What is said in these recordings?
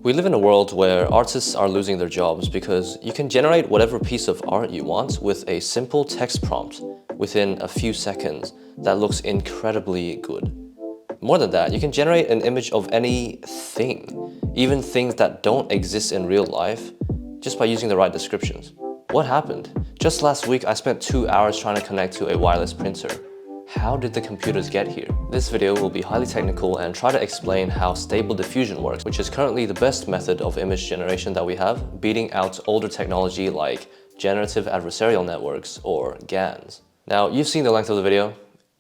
We live in a world where artists are losing their jobs because you can generate whatever piece of art you want with a simple text prompt within a few seconds that looks incredibly good. More than that, you can generate an image of anything, even things that don't exist in real life, just by using the right descriptions. What happened? Just last week, I spent 2 hours trying to connect to a wireless printer. How did the computers get here? This video will be highly technical and try to explain how Stable Diffusion works, which is currently the best method of image generation that we have, beating out older technology like Generative Adversarial Networks or GANs. Now, you've seen the length of the video.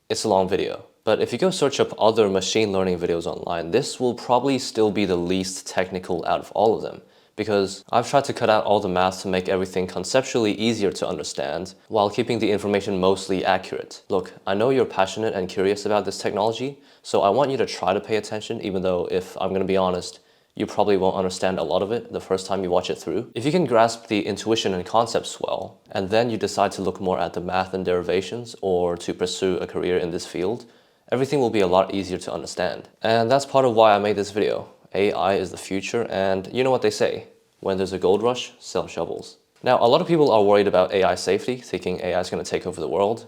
It's a long video. But if you go search up other machine learning videos online, this will probably still be the least technical out of all of them, because I've tried to cut out all the math to make everything conceptually easier to understand while keeping the information mostly accurate. Look, I know you're passionate and curious about this technology, so I want you to try to pay attention, even though, if I'm going to be honest, you probably won't understand a lot of it the first time you watch it through. If you can grasp the intuition and concepts well, and then you decide to look more at the math and derivations or to pursue a career in this field, everything will be a lot easier to understand. And that's part of why I made this video. AI is the future, and you know what they say, when there's a gold rush, sell shovels. Now, a lot of people are worried about AI safety, thinking AI is going to take over the world.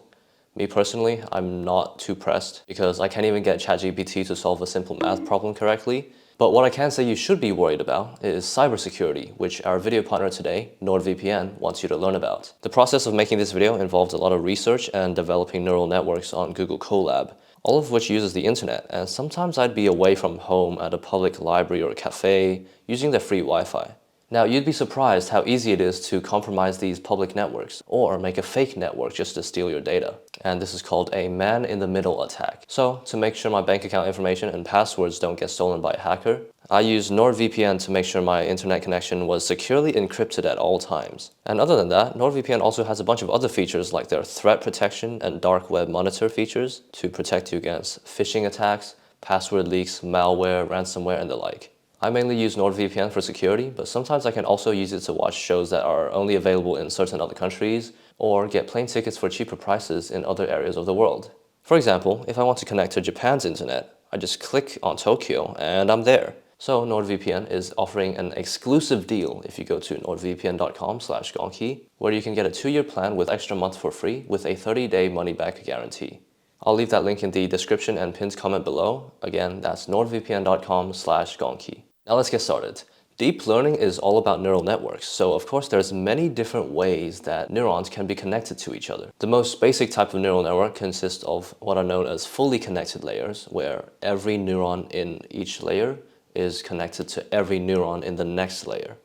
Me personally, I'm not too pressed because I can't even get ChatGPT to solve a simple math problem correctly. But what I can say you should be worried about is cybersecurity, which our video partner today, NordVPN, wants you to learn about. The process of making this video involved a lot of research and developing neural networks on Google Colab, all of which uses the internet, and sometimes I'd be away from home at a public library or a cafe using the free Wi-Fi. Now, you'd be surprised how easy it is to compromise these public networks or make a fake network just to steal your data. And this is called a man-in-the-middle attack. So, to make sure my bank account information and passwords don't get stolen by a hacker, I used NordVPN to make sure my internet connection was securely encrypted at all times. And other than that, NordVPN also has a bunch of other features like their threat protection and dark web monitor features to protect you against phishing attacks, password leaks, malware, ransomware, and the like. I mainly use NordVPN for security, but sometimes I can also use it to watch shows that are only available in certain other countries or get plane tickets for cheaper prices in other areas of the world. For example, if I want to connect to Japan's internet, I just click on Tokyo and I'm there. So NordVPN is offering an exclusive deal if you go to nordvpn.com/gonki, where you can get a 2-year plan with extra month for free with a 30-day money-back guarantee. I'll leave that link in the description and pinned comment below. Again, that's nordvpn.com/gonki. Now let's get started. Deep learning is all about neural networks, so of course there's many different ways that neurons can be connected to each other. The most basic type of neural network consists of what are known as fully connected layers, where every neuron in each layer is connected to every neuron in the next layer.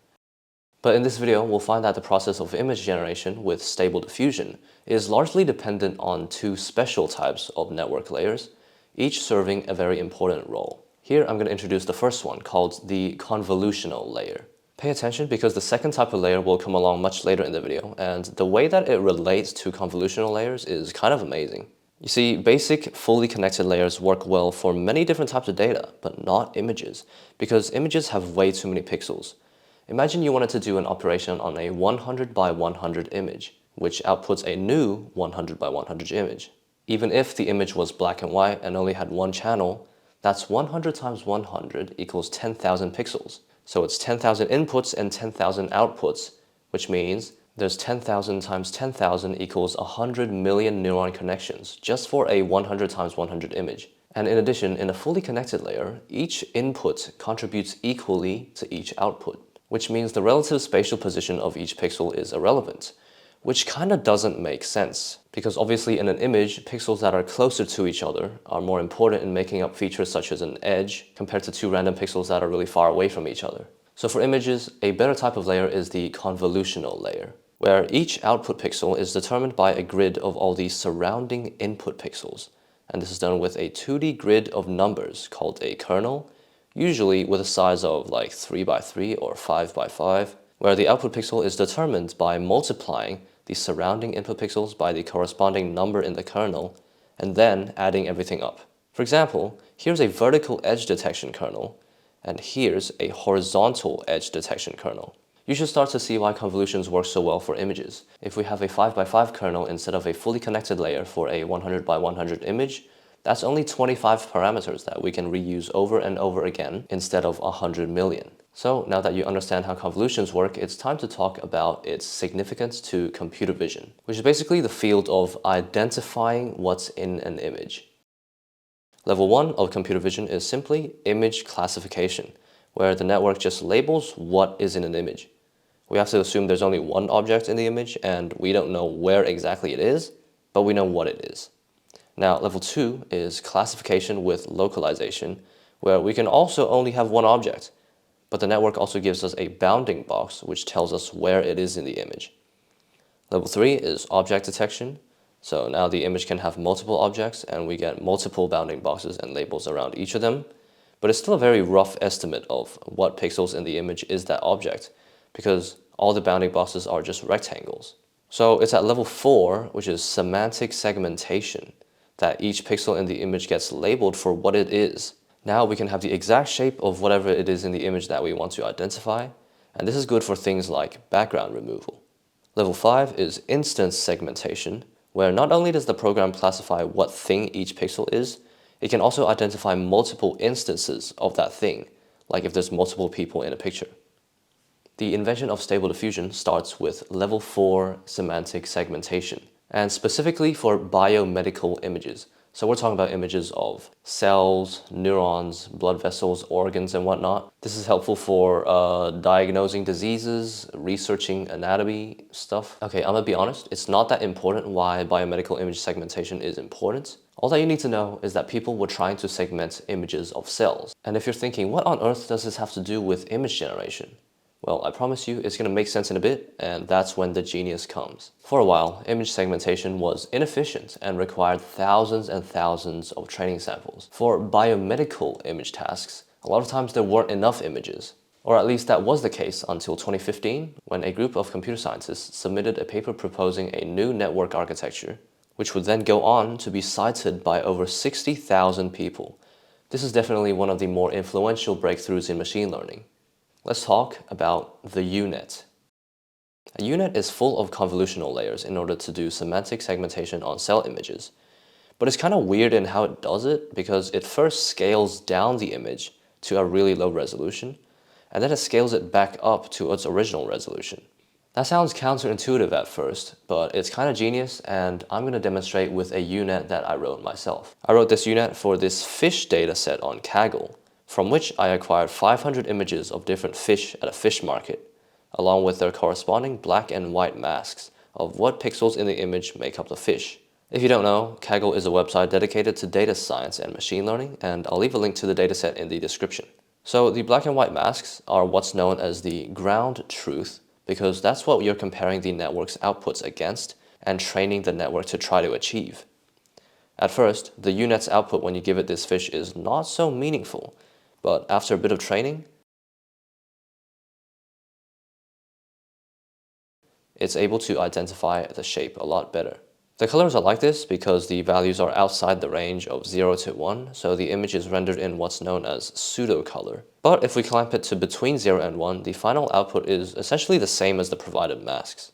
But in this video, we'll find that the process of image generation with Stable Diffusion is largely dependent on 2 special types of network layers, each serving a very important role. Here, I'm going to introduce the first one, called the convolutional layer. Pay attention because the second type of layer will come along much later in the video, and the way that it relates to convolutional layers is kind of amazing. You see, basic, fully connected layers work well for many different types of data, but not images, because images have way too many pixels. Imagine you wanted to do an operation on a 100 by 100 image, which outputs a new 100 by 100 image. Even if the image was black and white and only had one channel, that's 100 times 100 equals 10,000 pixels. So it's 10,000 inputs and 10,000 outputs, which means there's 10,000 times 10,000 equals 100 million neuron connections just for a 100 times 100 image. And in addition, in a fully connected layer, each input contributes equally to each output, which means the relative spatial position of each pixel is irrelevant, which kind of doesn't make sense, because obviously in an image, pixels that are closer to each other are more important in making up features such as an edge compared to 2 random pixels that are really far away from each other. So for images, a better type of layer is the convolutional layer, where each output pixel is determined by a grid of all the surrounding input pixels. And this is done with a 2D grid of numbers called a kernel, usually with a size of like 3 by 3 or 5 by 5, where the output pixel is determined by multiplying the surrounding input pixels by the corresponding number in the kernel, and then adding everything up. For example, here's a vertical edge detection kernel, and here's a horizontal edge detection kernel. You should start to see why convolutions work so well for images. If we have a 5 by 5 kernel instead of a fully connected layer for a 100 by 100 image, that's only 25 parameters that we can reuse over and over again instead of 100 million. So now that you understand how convolutions work, it's time to talk about its significance to computer vision, which is basically the field of identifying what's in an image. Level 1 of computer vision is simply image classification, where the network just labels what is in an image. We have to assume there's only one object in the image, and we don't know where exactly it is, but we know what it is. Now, level 2 is classification with localization, where we can also only have one object, but the network also gives us a bounding box which tells us where it is in the image. Level 3 is object detection. So now the image can have multiple objects and we get multiple bounding boxes and labels around each of them, but it's still a very rough estimate of what pixels in the image is that object, because all the bounding boxes are just rectangles. So it's at level 4, which is semantic segmentation, that each pixel in the image gets labeled for what it is. Now we can have the exact shape of whatever it is in the image that we want to identify, and this is good for things like background removal. Level 5 is instance segmentation, where not only does the program classify what thing each pixel is, it can also identify multiple instances of that thing, like if there's multiple people in a picture. The invention of Stable Diffusion starts with level 4 semantic segmentation, and specifically for biomedical images. So we're talking about images of cells, neurons, blood vessels, organs, and whatnot. This is helpful for diagnosing diseases, researching anatomy stuff. Okay, I'm gonna be honest, it's not that important why biomedical image segmentation is important. All that you need to know is that people were trying to segment images of cells. And if you're thinking, what on earth does this have to do with image generation? Well, I promise you it's going to make sense in a bit, and that's when the genius comes. For a while, image segmentation was inefficient and required thousands and thousands of training samples. For biomedical image tasks, a lot of times there weren't enough images. Or at least that was the case until 2015, when a group of computer scientists submitted a paper proposing a new network architecture, which would then go on to be cited by over 60,000 people. This is definitely one of the more influential breakthroughs in machine learning. Let's talk about the U-Net. A U-Net is full of convolutional layers in order to do semantic segmentation on cell images. But it's kind of weird in how it does it, because it first scales down the image to a really low resolution, and then it scales it back up to its original resolution. That sounds counterintuitive at first, but it's kind of genius, and I'm going to demonstrate with a U-Net that I wrote myself. I wrote this U-Net for this fish data set on Kaggle, from which I acquired 500 images of different fish at a fish market, along with their corresponding black and white masks of what pixels in the image make up the fish. If you don't know, Kaggle is a website dedicated to data science and machine learning, and I'll leave a link to the dataset in the description. So the black and white masks are what's known as the ground truth, because that's what you're comparing the network's outputs against and training the network to try to achieve. At first, the U-Net's output when you give it this fish is not so meaningful, but after a bit of training, it's able to identify the shape a lot better. The colors are like this because the values are outside the range of 0 to 1, so the image is rendered in what's known as pseudo-color. But if we clamp it to between 0 and 1, the final output is essentially the same as the provided masks.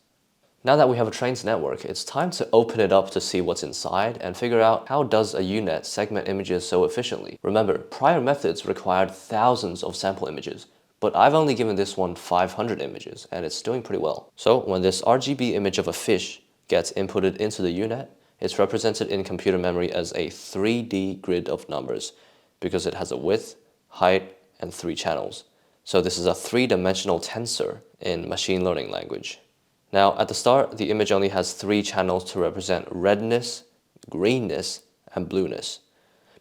Now that we have a trained network, it's time to open it up to see what's inside and figure out how does a U-Net segment images so efficiently. Remember, prior methods required thousands of sample images, but I've only given this one 500 images, and it's doing pretty well. So when this RGB image of a fish gets inputted into the U-Net, it's represented in computer memory as a 3D grid of numbers, because it has a width, height, and 3 channels. So this is a 3-dimensional tensor in machine learning language. Now, at the start, the image only has 3 channels to represent redness, greenness, and blueness.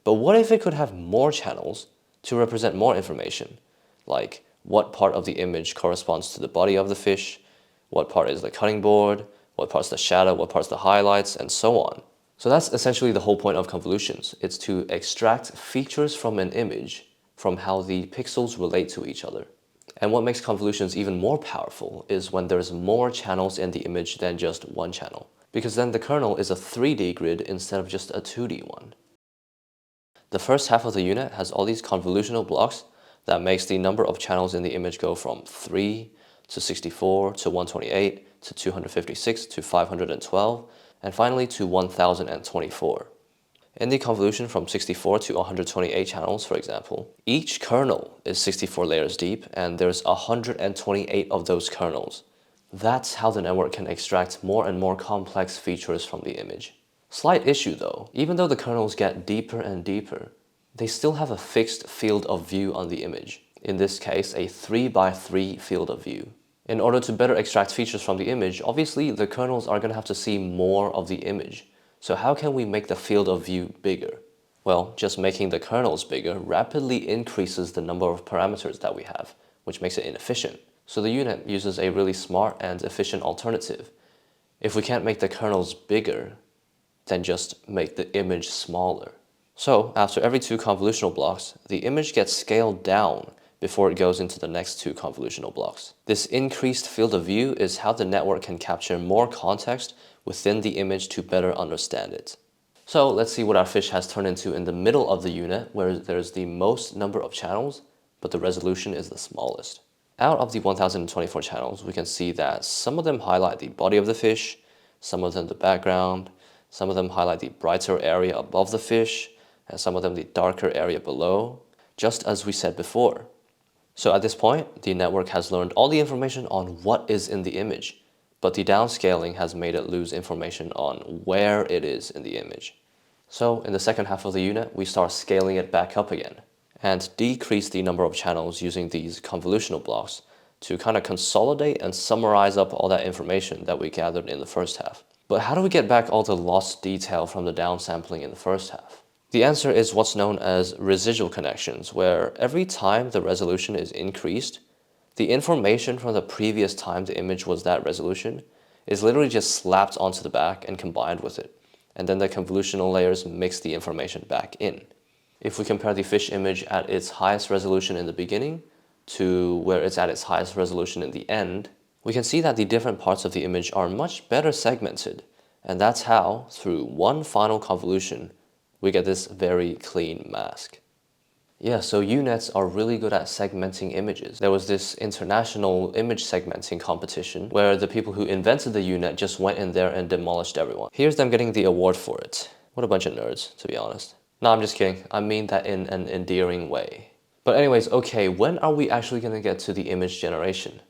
But what if it could have more channels to represent more information, like what part of the image corresponds to the body of the fish, what part is the cutting board, what part's the shadow, what part's the highlights, and so on. So that's essentially the whole point of convolutions. It's to extract features from an image from how the pixels relate to each other. And what makes convolutions even more powerful is when there's more channels in the image than just one channel, because then the kernel is a 3D grid instead of just a 2D one. The first half of the U-Net has all these convolutional blocks that makes the number of channels in the image go from 3 to 64 to 128 to 256 to 512 and finally to 1024. In the convolution from 64 to 128 channels, for example, each kernel is 64 layers deep, and there's 128 of those kernels. That's how the network can extract more and more complex features from the image. Slight issue though, even though the kernels get deeper and deeper, they still have a fixed field of view on the image. In this case, a 3x3 field of view. In order to better extract features from the image, obviously the kernels are going to have to see more of the image. So how can we make the field of view bigger? Well, just making the kernels bigger rapidly increases the number of parameters that we have, which makes it inefficient. So the unit uses a really smart and efficient alternative. If we can't make the kernels bigger, then just make the image smaller. So after every 2 convolutional blocks, the image gets scaled down before it goes into the next 2 convolutional blocks. This increased field of view is how the network can capture more context within the image to better understand it. So let's see what our fish has turned into in the middle of the unit, where there's the most number of channels, but the resolution is the smallest. Out of the 1024 channels, we can see that some of them highlight the body of the fish, some of them the background, some of them highlight the brighter area above the fish, and some of them the darker area below, just as we said before. So at this point, the network has learned all the information on what is in the image, but the downscaling has made it lose information on where it is in the image. So in the second half of the unit, we start scaling it back up again and decrease the number of channels using these convolutional blocks to kind of consolidate and summarize up all that information that we gathered in the first half. But how do we get back all the lost detail from the downsampling in the first half? The answer is what's known as residual connections, where every time the resolution is increased, the information from the previous time the image was that resolution is literally just slapped onto the back and combined with it. And then the convolutional layers mix the information back in. If we compare the fish image at its highest resolution in the beginning to where it's at its highest resolution in the end, we can see that the different parts of the image are much better segmented. And that's how, through one final convolution, we get this very clean mask. Yeah, so UNets are really good at segmenting images. There was this international image segmenting competition where the people who invented the UNet just went in there and demolished everyone. Here's them getting the award for it. What a bunch of nerds, to be honest. No, I'm just kidding. I mean that in an endearing way. But anyways, okay, when are we actually gonna get to the image generation?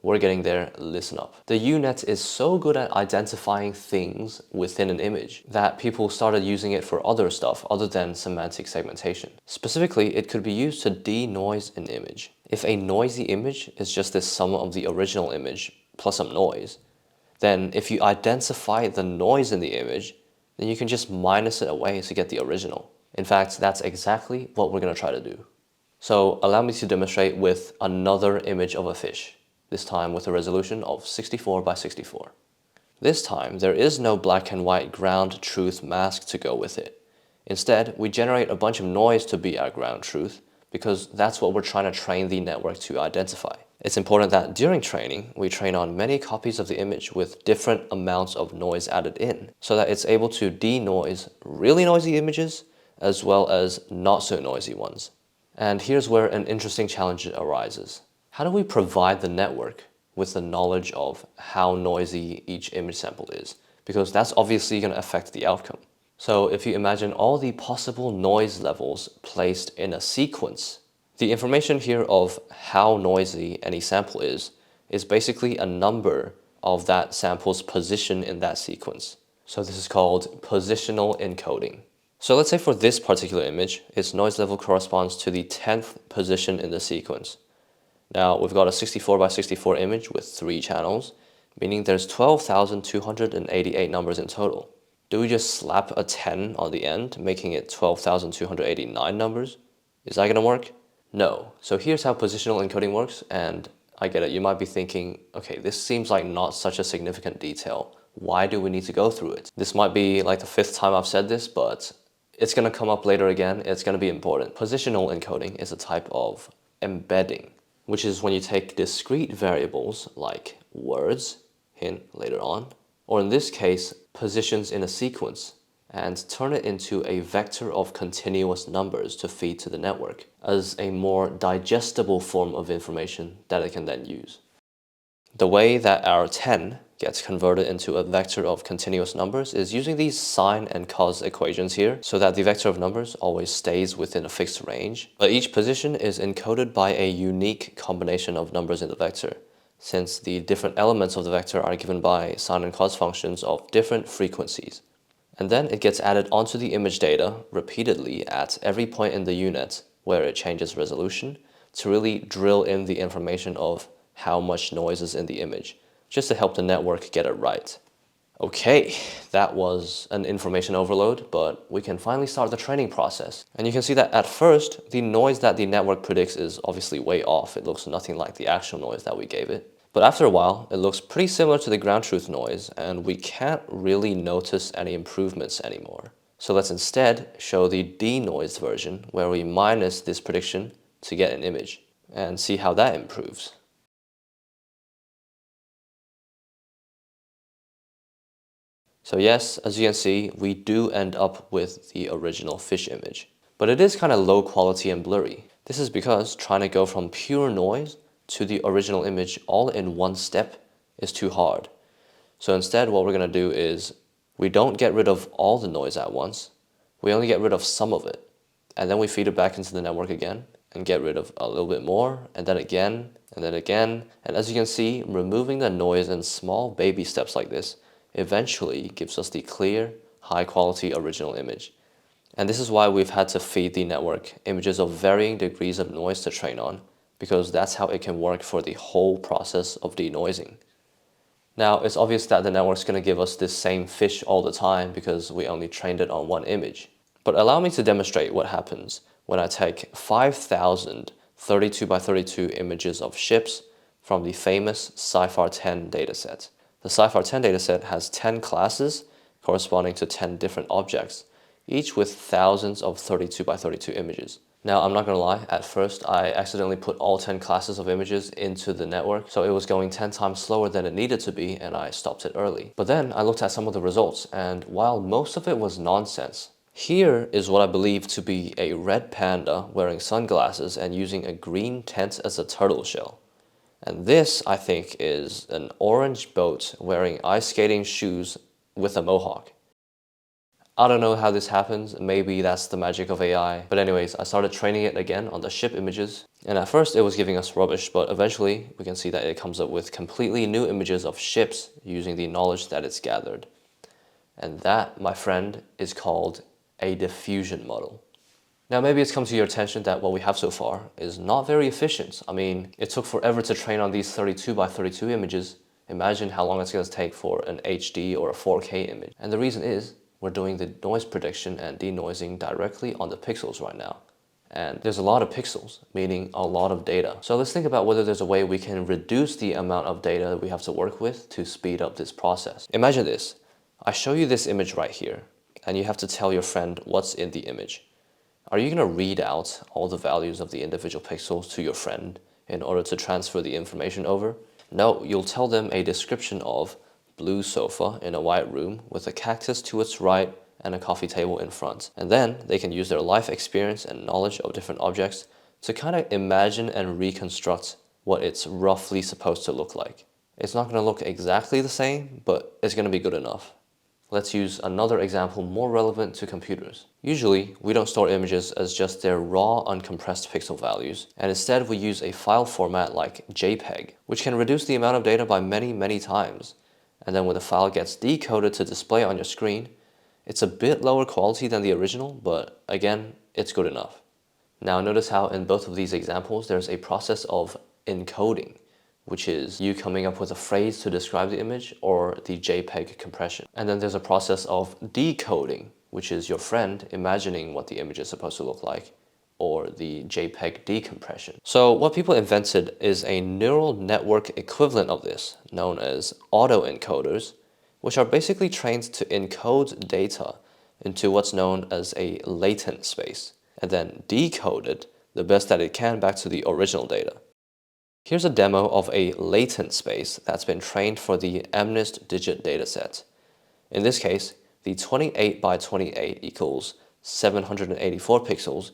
We're getting there, listen up. The UNet is so good at identifying things within an image that people started using it for other stuff other than semantic segmentation. Specifically, it could be used to denoise an image. If a noisy image is just the sum of the original image plus some noise, then if you identify the noise in the image, then you can just minus it away to get the original. In fact, that's exactly what we're gonna try to do. So allow me to demonstrate with another image of a fish, this time with a resolution of 64 by 64. This time, there is no black and white ground truth mask to go with it. Instead, we generate a bunch of noise to be our ground truth because that's what we're trying to train the network to identify. It's important that during training, we train on many copies of the image with different amounts of noise added in so that it's able to denoise really noisy images as well as not so noisy ones. And here's where an interesting challenge arises. How do we provide the network with the knowledge of how noisy each image sample is? Because that's obviously going to affect the outcome. So if you imagine all the possible noise levels placed in a sequence, the information here of how noisy any sample is basically a number of that sample's position in that sequence. So this is called positional encoding. So let's say for this particular image, its noise level corresponds to the 10th position in the sequence. Now we've got a 64 by 64 image with 3 channels, meaning there's 12,288 numbers in total. Do we just slap a 10 on the end, making it 12,289 numbers? Is that gonna work? No. So here's how positional encoding works, and I get it, you might be thinking, okay, this seems like not such a significant detail. Why do we need to go through it? This might be like the 5th time I've said this, but it's gonna come up later again, it's gonna be important. Positional encoding is a type of embedding, which is when you take discrete variables like words, hint later on, or in this case, positions in a sequence, and turn it into a vector of continuous numbers to feed to the network as a more digestible form of information that it can then use. The way that our 10 gets converted into a vector of continuous numbers is using these sine and cos equations here so that the vector of numbers always stays within a fixed range. But each position is encoded by a unique combination of numbers in the vector, since the different elements of the vector are given by sine and cos functions of different frequencies. And then it gets added onto the image data repeatedly at every point in the unit where it changes resolution to really drill in the information of how much noise is in the image, just to help the network get it right. Okay, that was an information overload, but we can finally start the training process. And you can see that at first, the noise that the network predicts is obviously way off. It looks nothing like the actual noise that we gave it. But after a while, it looks pretty similar to the ground truth noise, and we can't really notice any improvements anymore. So let's instead show the denoised version, where we minus this prediction to get an image, and see how that improves. So yes, as you can see, we do end up with the original fish image. But it is kind of low quality and blurry. This is because trying to go from pure noise to the original image all in one step is too hard. So instead, what we're going to do is we don't get rid of all the noise at once. We only get rid of some of it. And then we feed it back into the network again and get rid of a little bit more, and then again, and then again. And as you can see, removing the noise in small baby steps like this eventually gives us the clear, high-quality original image. And this is why we've had to feed the network images of varying degrees of noise to train on, because that's how it can work for the whole process of denoising. Now, it's obvious that the network's going to give us this same fish all the time because we only trained it on one image. But allow me to demonstrate what happens when I take 5,000 32 by 32 images of ships from the famous CIFAR 10 dataset. The CIFAR 10 dataset has 10 classes corresponding to 10 different objects, each with thousands of 32 by 32 images. Now, I'm not going to lie, at first I accidentally put all 10 classes of images into the network, so it was going 10 times slower than it needed to be, and I stopped it early. But then I looked at some of the results, and while most of it was nonsense, here is what I believe to be a red panda wearing sunglasses and using a green tent as a turtle shell. And this, I think, is an orange boat wearing ice skating shoes with a mohawk. I don't know how this happens, maybe that's the magic of AI. But anyways, I started training it again on the ship images. And at first it was giving us rubbish, but eventually we can see that it comes up with completely new images of ships using the knowledge that it's gathered. And that, my friend, is called a diffusion model. Now maybe it's come to your attention that what we have so far is not very efficient. I mean, it took forever to train on these 32 by 32 images. Imagine how long it's going to take for an HD or a 4K image. And the reason is, we're doing the noise prediction and denoising directly on the pixels right now. And there's a lot of pixels, meaning a lot of data. So let's think about whether there's a way we can reduce the amount of data we have to work with to speed up this process. Imagine this. I show you this image right here, and you have to tell your friend what's in the image. Are you going to read out all the values of the individual pixels to your friend in order to transfer the information over? No, you'll tell them a description of blue sofa in a white room with a cactus to its right and a coffee table in front. And then they can use their life experience and knowledge of different objects to kind of imagine and reconstruct what it's roughly supposed to look like. It's not going to look exactly the same, but it's going to be good enough. Let's use another example more relevant to computers. Usually, we don't store images as just their raw, uncompressed pixel values, and instead we use a file format like JPEG, which can reduce the amount of data by many times. And then when the file gets decoded to display on your screen, it's a bit lower quality than the original, but again, it's good enough. Now notice how in both of these examples, there's a process of encoding, which is you coming up with a phrase to describe the image or the JPEG compression. And then there's a process of decoding, which is your friend imagining what the image is supposed to look like, or the JPEG decompression. So what people invented is a neural network equivalent of this, known as autoencoders, which are basically trained to encode data into what's known as a latent space, and then decode it the best that it can back to the original data. Here's a demo of a latent space that's been trained for the MNIST digit dataset. In this case, the 28 by 28 equals 784 pixels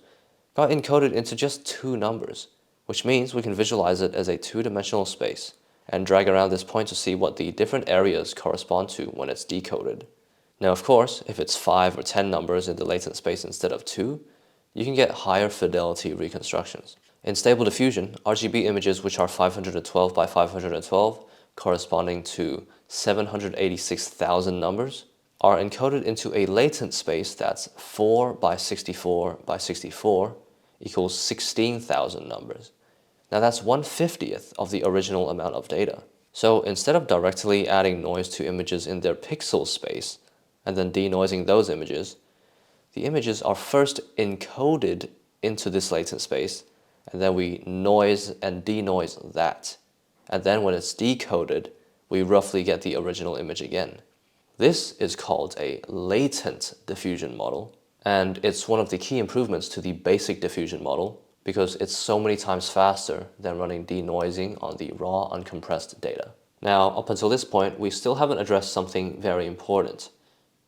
got encoded into just two numbers, which means we can visualize it as a two-dimensional space, and drag around this point to see what the different areas correspond to when it's decoded. Now, of course, if it's 5 or 10 numbers in the latent space instead of 2, you can get higher fidelity reconstructions. In Stable Diffusion, RGB images which are 512 by 512, corresponding to 786,000 numbers, are encoded into a latent space that's 4 by 64 by 64 equals 16,000 numbers. Now that's 1/50th of the original amount of data. So instead of directly adding noise to images in their pixel space and then denoising those images, the images are first encoded into this latent space, and then we noise and denoise that. And then when it's decoded, we roughly get the original image again. This is called a latent diffusion model, and it's one of the key improvements to the basic diffusion model because it's so many times faster than running denoising on the raw uncompressed data. Now, up until this point, we still haven't addressed something very important.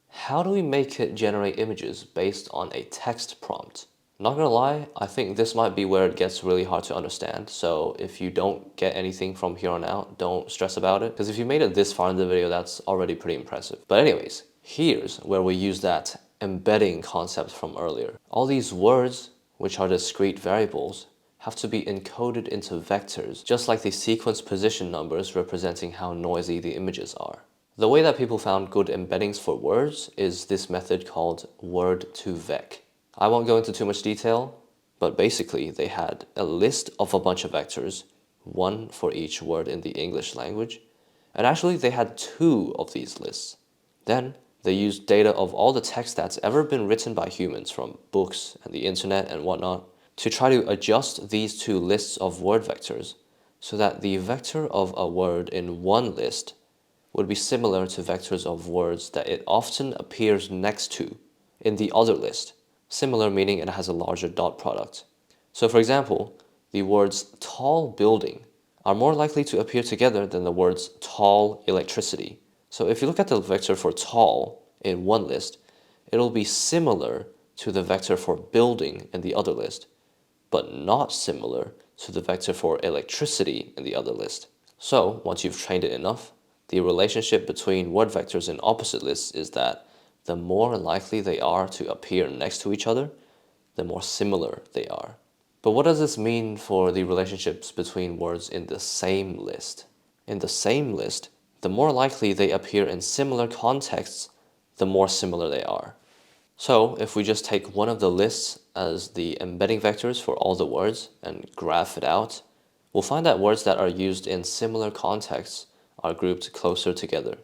How do we make it generate images based on a text prompt? Not gonna lie, I think this might be where it gets really hard to understand, so if you don't get anything from here on out, don't stress about it, because if you made it this far in the video, that's already pretty impressive. But anyways, here's where we use that embedding concept from earlier. All these words, which are discrete variables, have to be encoded into vectors, just like the sequence position numbers representing how noisy the images are. The way that people found good embeddings for words is this method called word2vec. I won't go into too much detail, but basically they had a list of a bunch of vectors, one for each word in the English language, and actually they had 2 of these lists. Then they used data of all the text that's ever been written by humans from books and the internet and whatnot to try to adjust these 2 lists of word vectors so that the vector of a word in one list would be similar to vectors of words that it often appears next to in the other list. Similar meaning it has a larger dot product. So for example, the words tall building are more likely to appear together than the words tall electricity. So if you look at the vector for tall in one list, it'll be similar to the vector for building in the other list, but not similar to the vector for electricity in the other list. So once you've trained it enough, the relationship between word vectors in opposite lists is that the more likely they are to appear next to each other, the more similar they are. But what does this mean for the relationships between words in the same list? In the same list, the more likely they appear in similar contexts, the more similar they are. So if we just take one of the lists as the embedding vectors for all the words and graph it out, we'll find that words that are used in similar contexts are grouped closer together.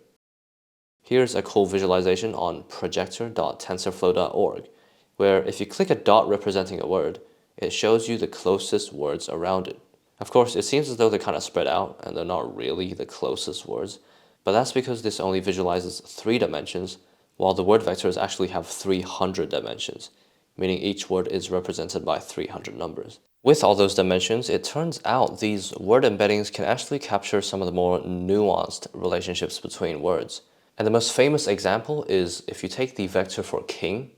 Here's a cool visualization on projector.tensorflow.org, where if you click a dot representing a word, it shows you the closest words around it. Of course, it seems as though they're kind of spread out and they're not really the closest words, but that's because this only visualizes 3 dimensions, while the word vectors actually have 300 dimensions, meaning each word is represented by 300 numbers. With all those dimensions, it turns out these word embeddings can actually capture some of the more nuanced relationships between words. And the most famous example is if you take the vector for king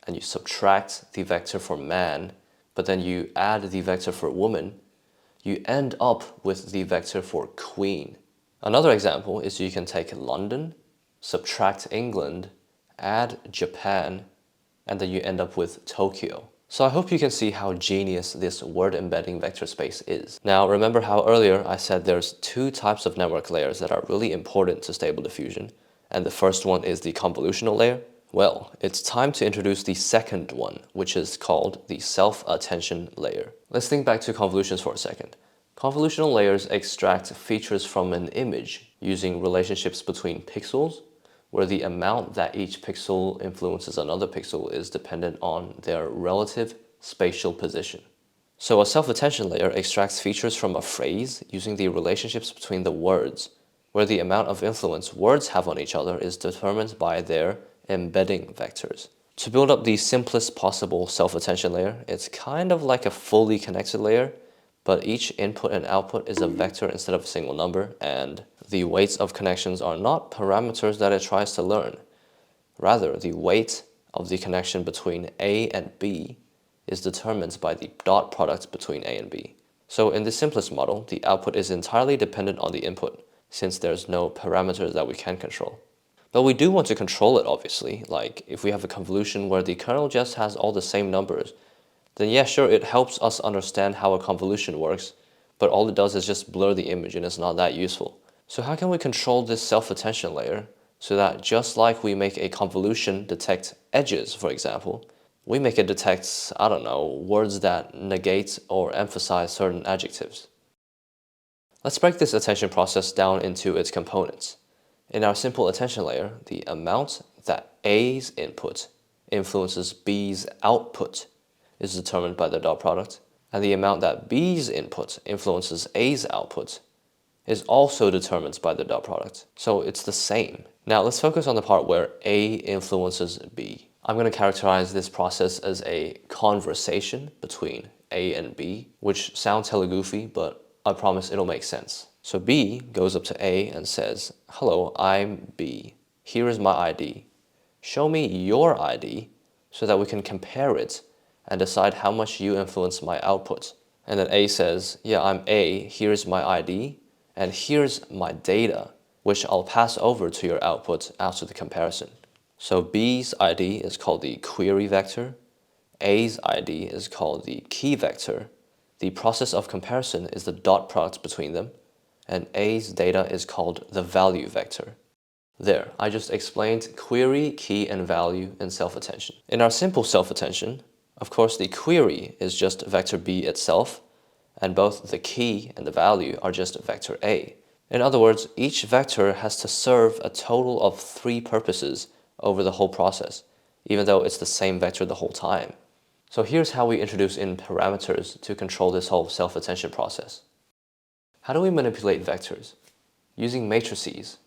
and you subtract the vector for man, but then you add the vector for woman, you end up with the vector for queen. Another example is you can take London, subtract England, add Japan, and then you end up with Tokyo. So I hope you can see how genius this word embedding vector space is. Now remember how earlier I said there's 2 types of network layers that are really important to Stable Diffusion, and the first one is the convolutional layer? Well, it's time to introduce the second one, which is called the self-attention layer. Let's think back to convolutions for a second. Convolutional layers extract features from an image using relationships between pixels, where the amount that each pixel influences another pixel is dependent on their relative spatial position. So a self-attention layer extracts features from a phrase using the relationships between the words, where the amount of influence words have on each other is determined by their embedding vectors. To build up the simplest possible self-attention layer, it's kind of like a fully connected layer, but each input and output is a vector instead of a single number, and the weights of connections are not parameters that it tries to learn. Rather, the weight of the connection between A and B is determined by the dot product between A and B. So in the simplest model, the output is entirely dependent on the input, since there's no parameters that we can control. But we do want to control it, obviously. Like if we have a convolution where the kernel just has all the same numbers, then yeah, sure, it helps us understand how a convolution works, but all it does is just blur the image and it's not that useful. So how can we control this self-attention layer so that just like we make a convolution detect edges, for example, we make it detect, I don't know, words that negate or emphasize certain adjectives? Let's break this attention process down into its components. In our simple attention layer, the amount that A's input influences B's output is determined by the dot product, and the amount that B's input influences A's output is also determined by the dot product. So it's the same. Now let's focus on the part where A influences B. I'm going to characterize this process as a conversation between A and B, which sounds hella goofy, but I promise it'll make sense. So B goes up to A and says, "Hello, I'm B. Here is my ID. Show me your ID so that we can compare it and decide how much you influence my output." And then A says, "Yeah, I'm A. Here's my ID. And here's my data, which I'll pass over to your output after the comparison." So B's ID is called the query vector, A's ID is called the key vector, the process of comparison is the dot product between them, and A's data is called the value vector. There, I just explained query, key, and value in self-attention. In our simple self-attention, of course the query is just vector B itself, and both the key and the value are just vector A. In other words, each vector has to serve a total of 3 purposes over the whole process, even though it's the same vector the whole time. So here's how we introduce in parameters to control this whole self-attention process. How do we manipulate vectors? Using matrices.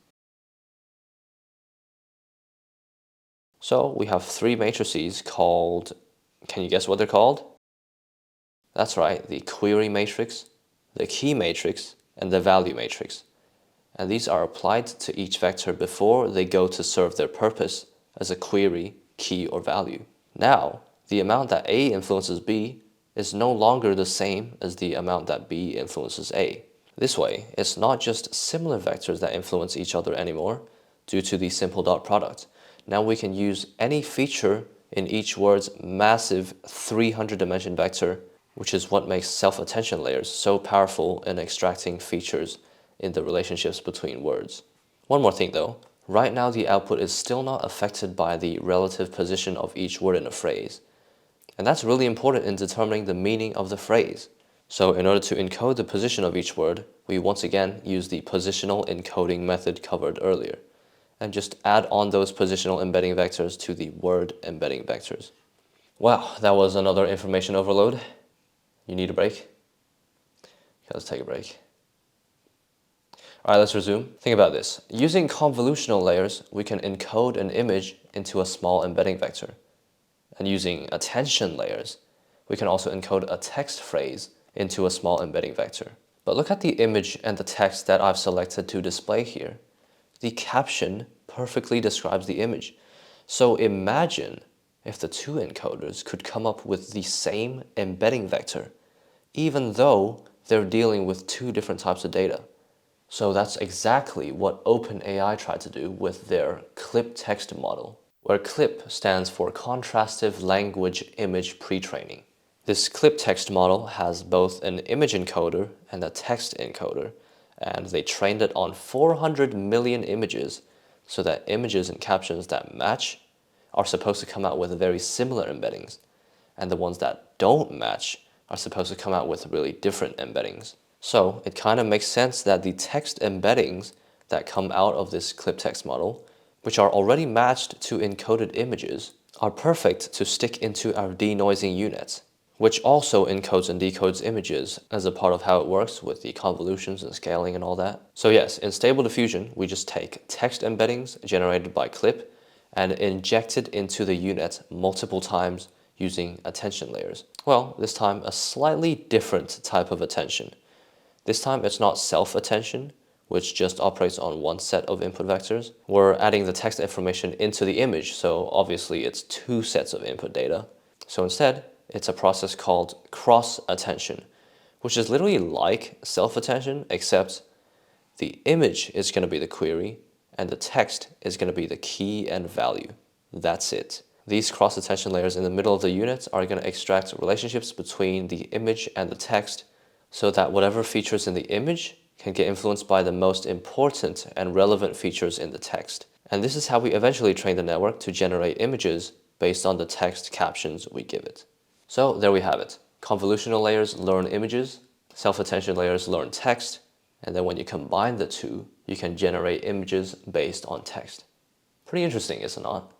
So we have 3 matrices called, can you guess what they're called? That's right, the query matrix, the key matrix, and the value matrix. And these are applied to each vector before they go to serve their purpose as a query, key, or value. Now, the amount that A influences B is no longer the same as the amount that B influences A. This way, it's not just similar vectors that influence each other anymore due to the simple dot product. Now we can use any feature in each word's massive 300-dimension vector, which is what makes self-attention layers so powerful in extracting features in the relationships between words. One more thing though, right now the output is still not affected by the relative position of each word in a phrase. And that's really important in determining the meaning of the phrase. So in order to encode the position of each word, we once again use the positional encoding method covered earlier, and just add on those positional embedding vectors to the word embedding vectors. Wow, that was another information overload. You need a break? Okay, let's take a break. All right, let's resume. Think about this. Using convolutional layers, we can encode an image into a small embedding vector. And using attention layers, we can also encode a text phrase into a small embedding vector. But look at the image and the text that I've selected to display here. The caption perfectly describes the image. So imagine if the 2 encoders could come up with the same embedding vector, even though they're dealing with 2 different types of data. So that's exactly what OpenAI tried to do with their CLIP text model, where CLIP stands for Contrastive Language Image Pre-training. This CLIP text model has both an image encoder and a text encoder, and they trained it on 400 million images so that images and captions that match are supposed to come out with very similar embeddings, and the ones that don't match are supposed to come out with really different embeddings. So it kind of makes sense that the text embeddings that come out of this CLIP text model, which are already matched to encoded images, are perfect to stick into our denoising unit, which also encodes and decodes images as a part of how it works with the convolutions and scaling and all that. So yes, in Stable Diffusion, we just take text embeddings generated by CLIP and inject it into the unit multiple times using attention layers. Well, this time a slightly different type of attention. This time it's not self-attention, which just operates on one set of input vectors. We're adding the text information into the image, so obviously it's 2 sets of input data. So instead, it's a process called cross-attention, which is literally like self-attention, except the image is going to be the query and the text is going to be the key and value. That's it. These cross-attention layers in the middle of the unit are going to extract relationships between the image and the text so that whatever features in the image can get influenced by the most important and relevant features in the text. And this is how we eventually train the network to generate images based on the text captions we give it. So there we have it. Convolutional layers learn images, self-attention layers learn text, and then when you combine the two, you can generate images based on text. Pretty interesting, is it not?